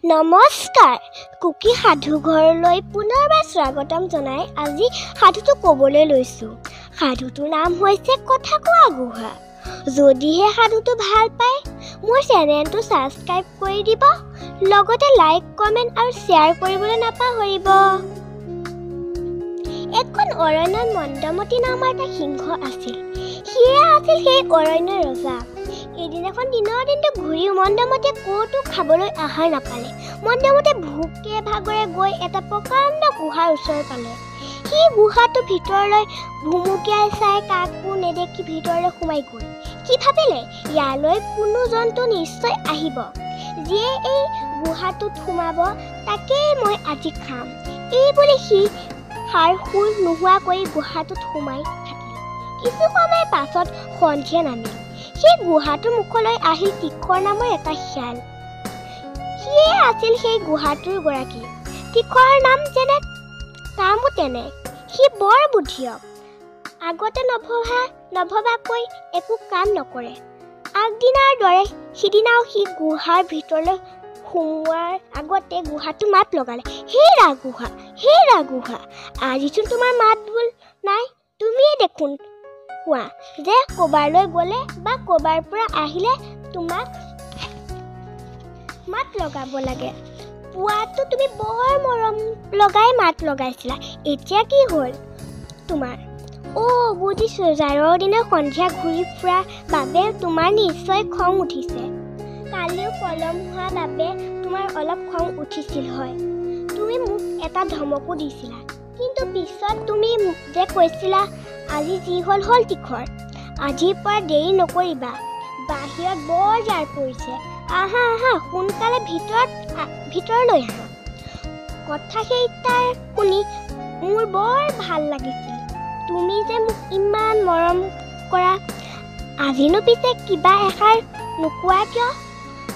নমস্কাৰ কুকি সাধুঘৰলৈ পুনৰবাৰ স্বাগতম জনাই আজি সাধুটো ক'বলৈ লৈছোঁ। সাধুটোৰ নাম হৈছে কথা কোৱা গুহা। যদিহে সাধুটো ভাল পায় মোৰ চেনেলটো ছাবস্ক্ৰাইব কৰি দিব, লগতে লাইক কমেণ্ট আৰু শ্বেয়াৰ কৰিবলৈ নাপাহৰিব। এখন অৰণ্যত মন্দমতি নামৰ এটা সিংহ আছিল। সিয়ে আছিল সেই অৰণ্যৰ ৰজা। এদিনাখন দিনৰ দিনটো ঘূৰিও মন্দমতিয়ে ক'তো খাবলৈ আহাৰ নাপালে। মন্দমতিয়ে ভোকে ভাগৰে গৈ এটা প্ৰকাণ্ড গুহাৰ ওচৰ পালে। সি গুহাটোৰ ভিতৰলৈ ভুমুকিয়াই চাই কাকো নেদেখি ভিতৰলৈ সোমাই গ'ল। সি ভাবিলে ইয়ালৈ কোনো জন্তু নিশ্চয় আহিব, যিয়ে এই গুহাটোত সোমাব তাকেই মই আজি খাম। এই বুলি সি সাৰ সুৰ নোহোৱাকৈ গুহাটোত সোমাই থাকিল। কিছু সময়ৰ পাছত সন্ধিয়া নামিল। সেই গুহাটোৰ মুখলৈ আহিল তীখৰ নামৰ এটা শিয়াল। সিয়ে আছিল সেই গুহাটোৰ গৰাকী। তীখৰ নাম যেনে কামো তেনে, সি বৰ বুদ্ধিয়ক। আগতে নভবাকৈ একো কাম নকৰে। আগদিনাৰ দৰে সিদিনাও সি গুহাৰ ভিতৰলৈ সোমোৱাৰ আগতে গুহাটো মাত লগালে, হেৰা গুহা, হেৰা গুহা, আজিচোন তোমাৰ মাত বোল নাই। তুমিয়ে দেখোন কোৱা যে ক'বালৈ গ'লে বা ক'বাৰ পৰা আহিলে তোমাক মাত লগাব লাগে। পুৱাটো তুমি বৰ মৰম লগাই মাত লগাইছিলা, এতিয়া কি হ'ল তোমাৰ? বুজিছোঁ, জাৰৰ দিনা সন্ধিয়া ঘূৰি ফুৰাৰ বাবে তোমাৰ নিশ্চয় খং উঠিছে। কালিও পলম হোৱাৰ বাবে তোমাৰ অলপ খং উঠিছিল হয়। তুমি মোক এটা ধমকো দিছিলা, কিন্তু পিছত তুমি যে কৈছিলা আজি যি হ'ল হ'ল তীখৰ, আজিৰ পৰা দেৰি নকৰিবা, বাহিৰত বৰ জাৰ পৰিছে, আহা আহা সোনকালে ভিতৰলৈ আহা। কথাকেইটা শুনি মোৰ বৰ ভাল লাগিছিল। তুমি যে মোক ইমান মৰম কৰা, আজিনো পিছে কিবা এষাৰ নোকোৱা কিয়?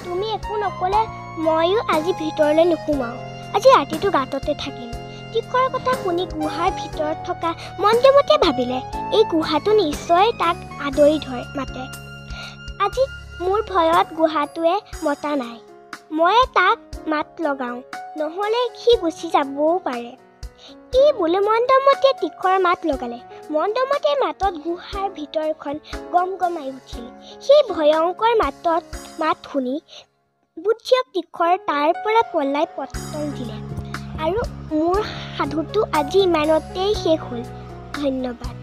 তুমি একো নক'লে ময়ো আজি ভিতৰলৈ নোসোমাওঁ, আজি ৰাতিটো গাঁততে থাকিম। তীখৰ কথা শুনি গুহাৰ ভিতৰত থকা মন্দমতিয়ে ভাবিলে এই গুহাটো নিশ্চয় তাক আদৰি মাতে। আজি মোৰ ভয়ত গুহাটোৱে মতা নাই, মই তাক মাত লগাওঁ, নহ'লে সি গুচি যাবও পাৰে। এই বুলি মন্দমতিয়ে তীখৰ মাত লগালে। মন্দমতিৰ মাতত গুহাৰ ভিতৰখন গমগমাই উঠিল। সেই ভয়ংকৰ মাত শুনি বুদ্ধিয়ক তীখৰ তাৰ পৰা পলাই পতন দিলে। আৰু মোৰ সাধুটো আজি ইমানতেই শেষ হ'ল। ধন্যবাদ।